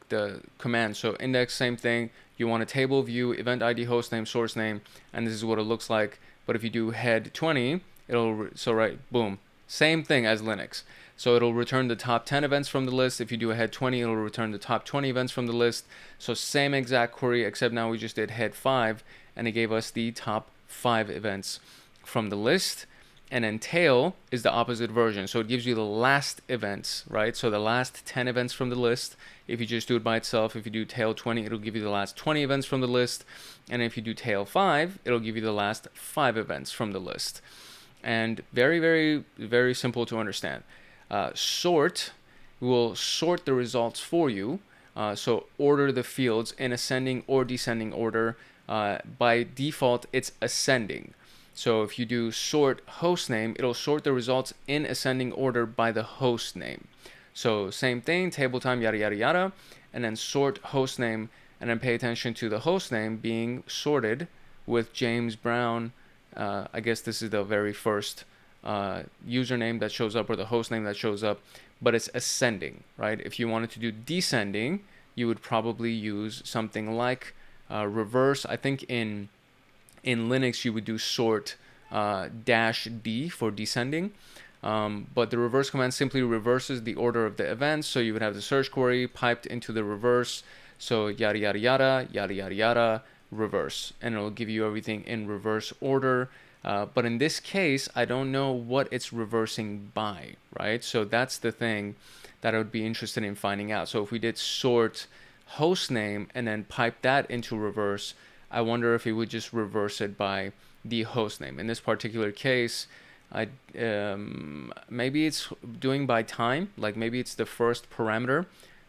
command. So index, same thing. You want a table view, event ID, host name, source name, and this is what it looks like. But if you do head 20, boom, same thing as Linux. So it'll return the top 10 events from the list. If you do a head 20, it'll return the top 20 events from the list. So same exact query, except now we just did head 5, and it gave us the top 5 events from the list. And then tail is the opposite version. So it gives you the last events, right? So the last 10 events from the list. If you just do it by itself, if you do tail 20, it'll give you the last 20 events from the list. And if you do tail 5, it'll give you the last 5 events from the list. And very simple to understand. Sort will sort the results for you. So order the fields in ascending or descending order. By default, it's ascending. So if you do sort host name, it'll sort the results in ascending order by the host name. So same thing, table time, yada, yada, yada, and then sort host name, and then pay attention to the host name being sorted with James Brown. I guess this is the very first username that shows up, or the host name that shows up, but it's ascending, right? If you wanted to do descending, you would probably use something like reverse. I think in Linux you would do sort -d for descending. But the reverse command simply reverses the order of the events. So you would have the search query piped into the reverse. So yada, yada, yada, yada, yada, yada, reverse. And it'll give you everything in reverse order. But in this case, I don't know what it's reversing by, right? So that's the thing that I would be interested in finding out. So if we did sort hostname and then pipe that into reverse, I wonder if it would just reverse it by the hostname. In this particular case, maybe it's doing by time, like maybe it's the first parameter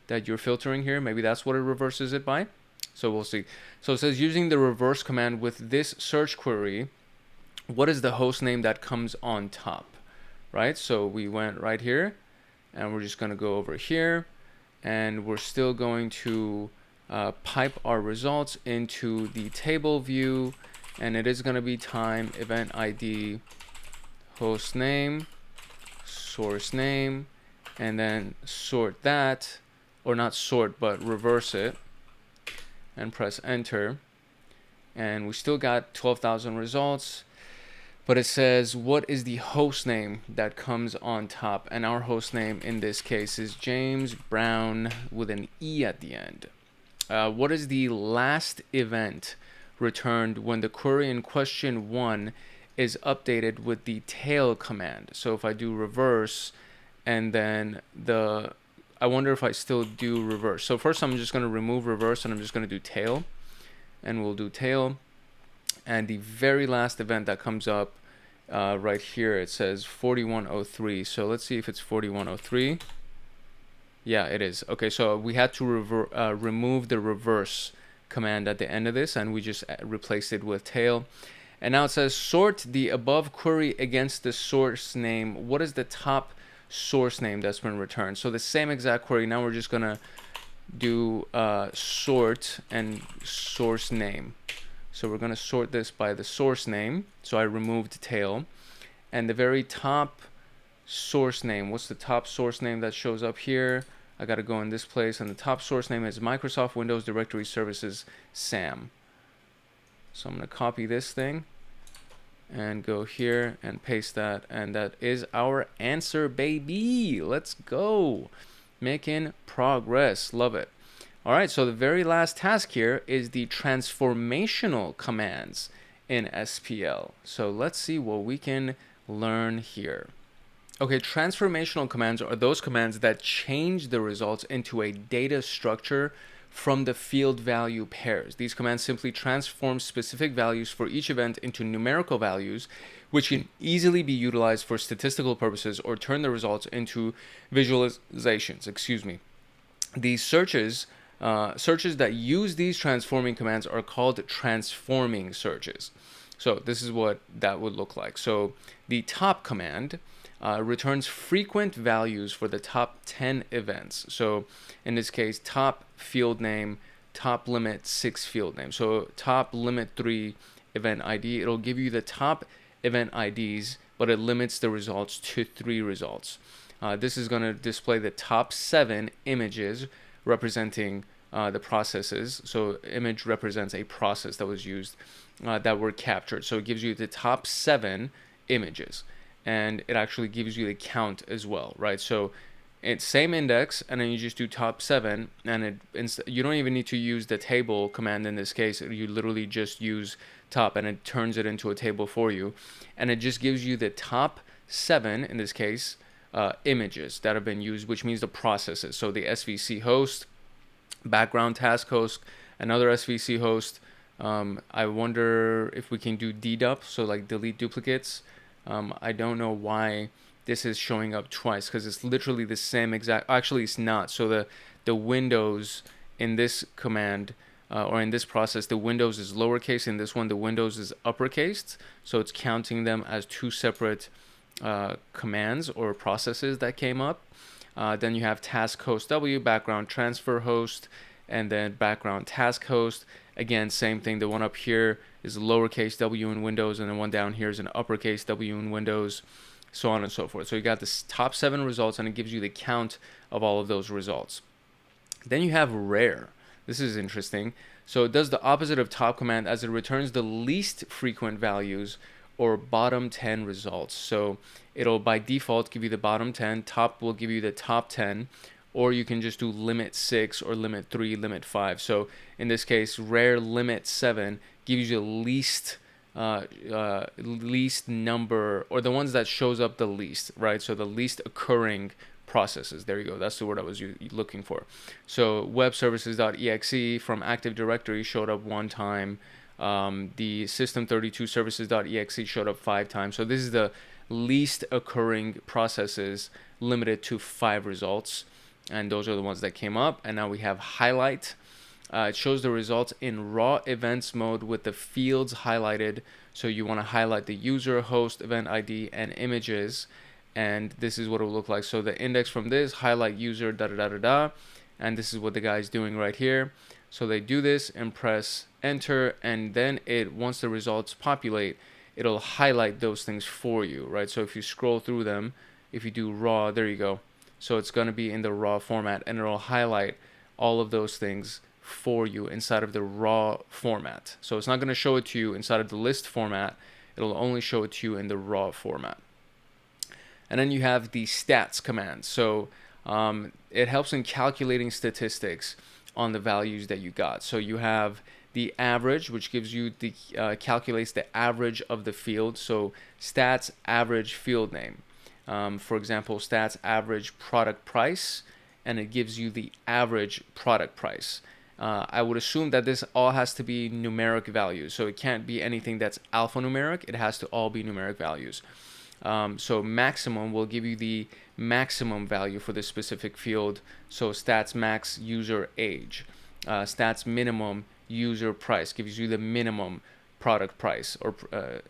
that you're filtering here. Maybe that's what it reverses it by. So we'll see. So it says using the reverse command with this search query, what is the host name that comes on top, right? So we went right here and we're just going to go over here and we're still going to pipe our results into the table view, and it is going to be time, event ID, host name, source name, and then sort that, or not sort, but reverse it, and press enter. And we still got 12,000 results, but it says what is the host name that comes on top, and our host name in this case is James Brown with an E at the end. What is the last event returned when the query in question 1 is updated with the tail command? So if I do reverse and then I wonder if I still do reverse. So first I'm just going to remove reverse and I'm just going to do tail, and we'll do tail. And the very last event that comes up right here, it says 4103. So let's see if it's 4103. Yeah, it is. Okay, so we had to remove the reverse command at the end of this, and we just replaced it with tail. And now it says sort the above query against the source name. What is the top source name that's been returned? So the same exact query. Now we're just gonna do sort and source name. So we're gonna sort this by the source name. So I removed tail, and the very top source name. What's the top source name that shows up here? I got to go in this place, and the top source name is Microsoft Windows Directory Services SAM. So I'm going to copy this thing and go here and paste that, and that is our answer, baby. Let's go. Making progress. Love it. All right, so the very last task here is the transformational commands in SPL. So let's see what we can learn here. Okay, transformational commands are those commands that change the results into a data structure from the field value pairs. These commands simply transform specific values for each event into numerical values, which can easily be utilized for statistical purposes or turn the results into visualizations. These searches that use these transforming commands are called transforming searches. So this is what that would look like. So the top command returns frequent values for the top 10 events. So in this case, top field name, top limit 6 field name. So top limit 3 event ID, it'll give you the top event IDs, but it limits the results to 3 results. This is going to display the top 7 images representing the processes. So image represents a process that was used, that were captured. So it gives you the top 7 images, and it actually gives you the count as well, right? So it's same index, and then you just do top 7, and you don't even need to use the table command in this case. You literally just use top, and it turns it into a table for you, and it just gives you the top 7 in this case images that have been used, which means the processes. So the SVC host, background task host, another SVC host. I wonder if we can do dedup, so like delete duplicates. I don't know why this is showing up twice, because it's literally the same exact. Actually, it's not. So the windows in this command or in this process, the windows is lowercase. In this one, the windows is uppercase. So it's counting them as 2 separate commands or processes that came up. Then you have task host W, background transfer host, and then background task host. Again, same thing. The one up here is lowercase w in Windows, and the one down here is an uppercase W in Windows, so on and so forth. So you got the top 7 results, and it gives you the count of all of those results. Then you have rare. This is interesting. So it does the opposite of top command as it returns the least frequent values or bottom 10 results. So it'll by default give you the bottom 10, top will give you the top 10, or you can just do limit 6 or limit 3, limit 5. So in this case, rare limit 7 gives you the least number, or the ones that shows up the least, right? So the least occurring processes. There you go. That's the word I was looking for. So web services.exe from Active Directory showed up 1 time. The system32 services.exe showed up 5 times. So this is the least occurring processes limited to 5 results. And those are the ones that came up. And now we have highlight. It shows the results in raw events mode with the fields highlighted. So you want to highlight the user, host, event ID, and images. And this is what it will look like. So the index from this, highlight user, da da da da da. And this is what the guy's doing right here. So they do this and press enter. And then once the results populate, it'll highlight those things for you, right? So if you scroll through them, if you do raw, there you go. So it's going to be in the raw format, and it'll highlight all of those things for you inside of the raw format. So it's not going to show it to you inside of the list format. It'll only show it to you in the raw format. And then you have the stats command. So it helps in calculating statistics on the values that you got. So you have the average, which gives you the calculates the average of the field. So stats average field name. For example, stats average product price, and it gives you the average product price. I would assume that this all has to be numeric values. So it can't be anything that's alphanumeric. It has to all be numeric values. So maximum will give you the maximum value for this specific field. So stats max user age. Stats minimum user price gives you the minimum product price, or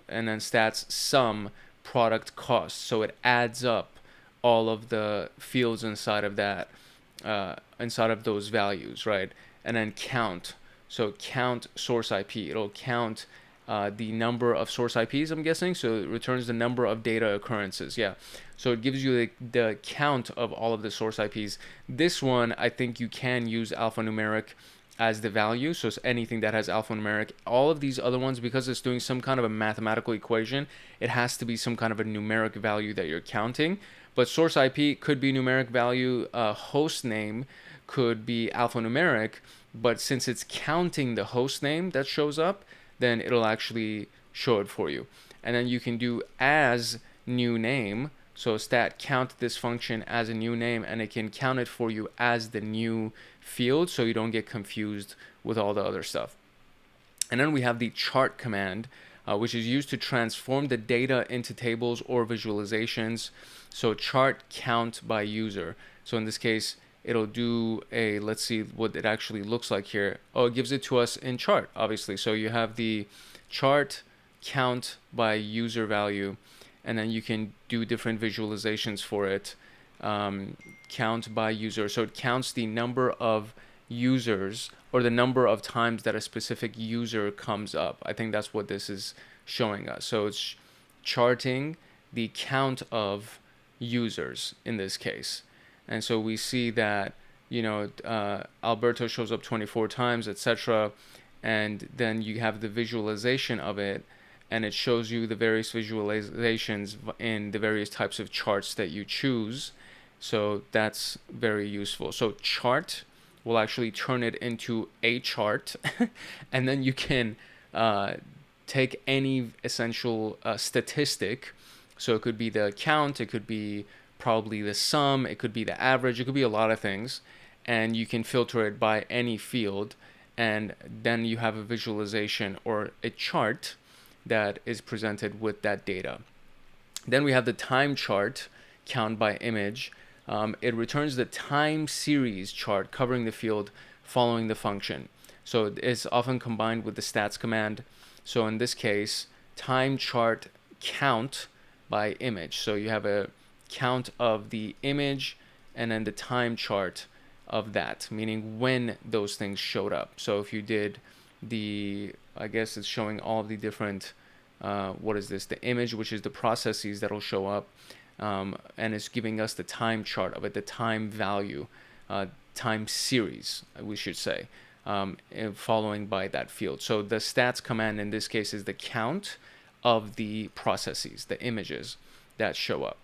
and then stats sum product cost. So it adds up all of the fields inside of that, inside of those values, right? And then count. So count source IP. It'll count the number of source IPs, I'm guessing. So it returns the number of data occurrences. Yeah. So it gives you the count of all of the source IPs. This one, I think you can use alphanumeric as the value. So it's anything that has alphanumeric. All of these other ones, because it's doing some kind of a mathematical equation, it has to be some kind of a numeric value that you're counting. But source IP could be numeric value. Host name could be alphanumeric. But since it's counting the host name that shows up, then it'll actually show it for you. And then you can do as new name. So stat count this function as a new name, and it can count it for you as the new field, so you don't get confused with all the other stuff. And then we have the chart command, which is used to transform the data into tables or visualizations. So chart count by user. So in this case, it'll do a, let's see what it actually looks like here. Oh, it gives it to us in chart, obviously. So you have the chart count by user value, and then you can do different visualizations for it. Count by user. So it counts the number of users, or the number of times that a specific user comes up. I think that's what this is showing us. So it's charting the count of users in this case. And so we see that, Alberto shows up 24 times, etc. And then you have the visualization of it, and it shows you the various visualizations in the various types of charts that you choose. So that's very useful. So chart will actually turn it into a chart, and then you can take any essential statistic. So it could be the count, it could be probably the sum, it could be the average, it could be a lot of things, and you can filter it by any field, and then you have a visualization or a chart that is presented with that data. Then we have the time chart, count by image. It returns the time series chart covering the field following the function. So it's often combined with the stats command. So in this case, time chart count by image. So you have a count of the image and then the time chart of that, meaning when those things showed up. So if you did I guess it's showing all of the different, what is this? The image, which is the processes that'll show up, and it's giving us the time chart of it, the time value time series, we should say, following by that field. So the stats command in this case is the count of the processes, the images that show up.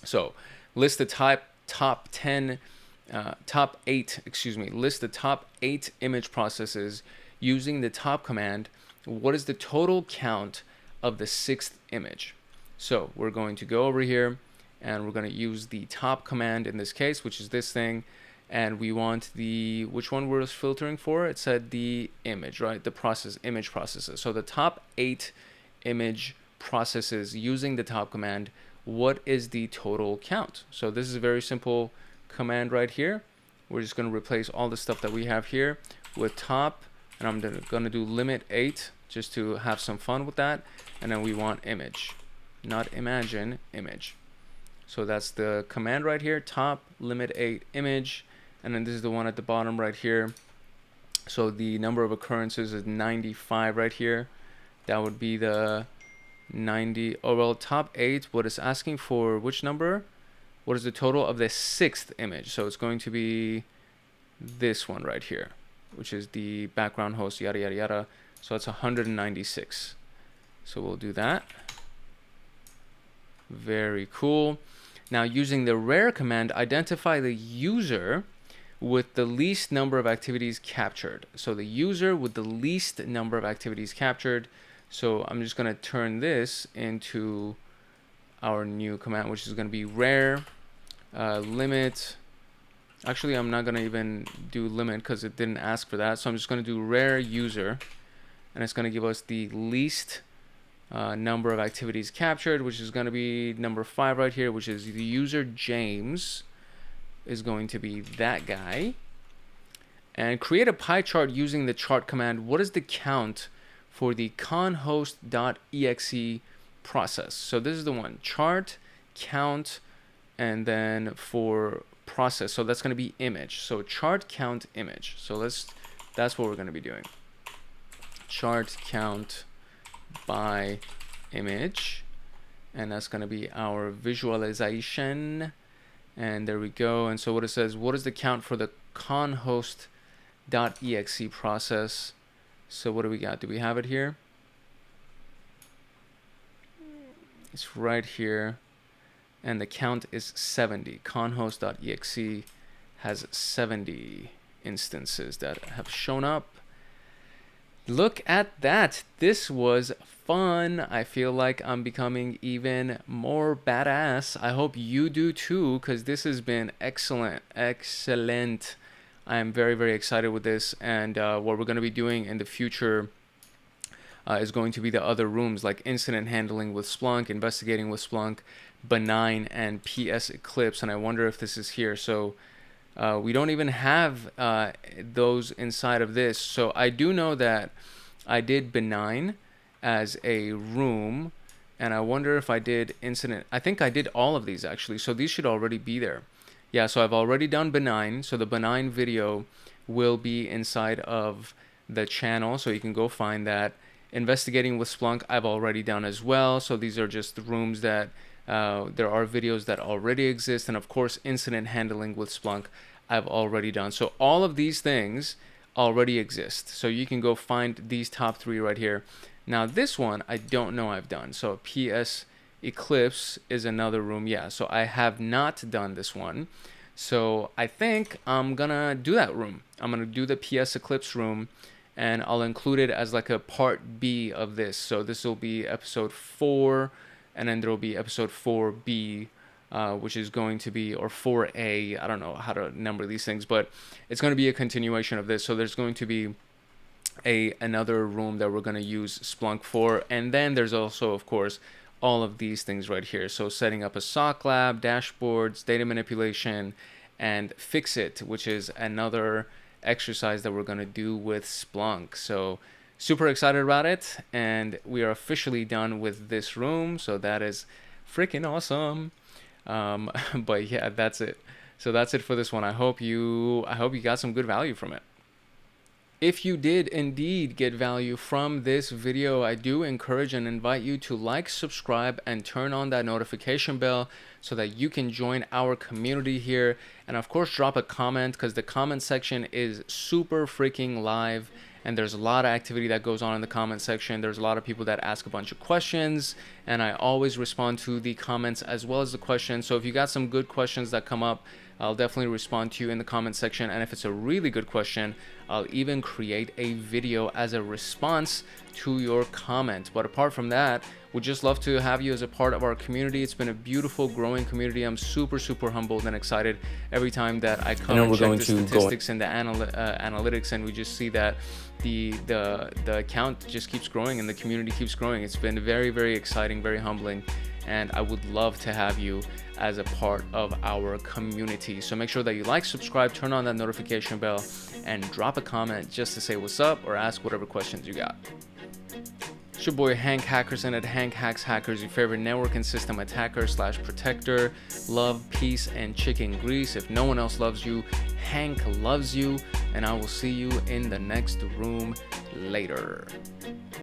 So list the top 8, list the top 8 image processes using the top command. What is the total count of the 6th image? So we're going to go over here and we're going to use the top command in this case, which is this thing. And we want the, which one we're filtering for? It said the image, right? The process, image processes. So the top 8 image processes using the top command, what is the total count? So this is a very simple command right here. We're just going to replace all the stuff that we have here with top, and I'm going to do limit 8 just to have some fun with that. And then we want image, not imagine, image. So that's the command right here, top limit 8 image. And then this is the one at the bottom right here. So the number of occurrences is 95 right here. That would be the 90. Oh, well, top 8, what it's asking for, which number? What is the total of the 6th image? So it's going to be this one right here, which is the background host, yada, yada, yada. So it's 196. So we'll do that. Very cool. Now, using the rare command, identify the user with the least number of activities captured. So the user with the least number of activities captured. So I'm just going to turn this into our new command, which is going to be rare limit. Actually, I'm not going to even do limit because it didn't ask for that. So I'm just going to do rare user, and it's going to give us the least number of activities captured, which is going to be number 5 right here, which is the user James is going to be that guy. And create a pie chart using the chart command. What is the count for the conhost.exe process? So this is the one, chart count, and then for process, so that's going to be image. So chart count image. So that's what we're going to be doing. Chart count by image, and that's going to be our visualization. And there we go. And so what it says, what is the count for the conhost.exe process? So what do we got? Do we have it here? It's right here. And the count is 70. Conhost.exe has 70 instances that have shown up. Look at that. This was fun. I feel like I'm becoming even more badass. I hope you do too, because this has been excellent. I'm very, very excited with this. And what we're going to be doing in the future is going to be the other rooms, like incident handling with Splunk, investigating with Splunk, benign, and PS Eclipse. And I wonder if this is here. So we don't even have those inside of this. So I do know that I did benign as a room, and I wonder if I did incident. I think I did all of these actually. So these should already be there. Yeah, so I've already done benign. So the benign video will be inside of the channel. So you can go find that. Investigating with Splunk, I've already done as well. So these are just the rooms that there are videos that already exist. And of course, incident handling with Splunk, I've already done. So all of these things already exist. So you can go find these top 3 right here. Now this one, I don't know I've done. So PS Eclipse is another room. Yeah, so I have not done this one. So I think I'm gonna do that room. I'm gonna do the PS Eclipse room, and I'll include it as like a part B of this. So this will be episode 4, and then there will be episode 4B, which is going to be, or 4A, I don't know how to number these things, but it's going to be a continuation of this. So there's going to be another room that we're going to use Splunk for, and then there's also, of course, all of these things right here. So setting up a SOC lab, dashboards, data manipulation, and fix it, which is another exercise that we're going to do with Splunk. So super excited about it, and we are officially done with this room, so that is freaking awesome. But yeah, that's it. So that's it for this one. I hope you got some good value from it. If you did indeed get value from this video, I do encourage and invite you to like, subscribe, and turn on that notification bell so that you can join our community here. And of course, drop a comment, because the comment section is super freaking live. And there's a lot of activity that goes on in the comment section. There's a lot of people that ask a bunch of questions, and I always respond to the comments as well as the questions. So if you got some good questions that come up, I'll definitely respond to you in the comment section. And if it's a really good question, I'll even create a video as a response to your comment. But apart from that, we'd just love to have you as a part of our community. It's been a beautiful, growing community. I'm super, super humbled and excited every time that I come and check the statistics and the analytics, and we just see that the account just keeps growing and the community keeps growing. It's been very, very exciting, very humbling, and I would love to have you as a part of our community. So make sure that you like, subscribe, turn on that notification bell, and drop a comment just to say what's up or ask whatever questions you got. It's your boy Hank Hackerson at Hank Hacks Hackers, your favorite network and system attacker / protector. Love, peace, and chicken grease. If no one else loves you, Hank loves you, and I will see you in the next room later.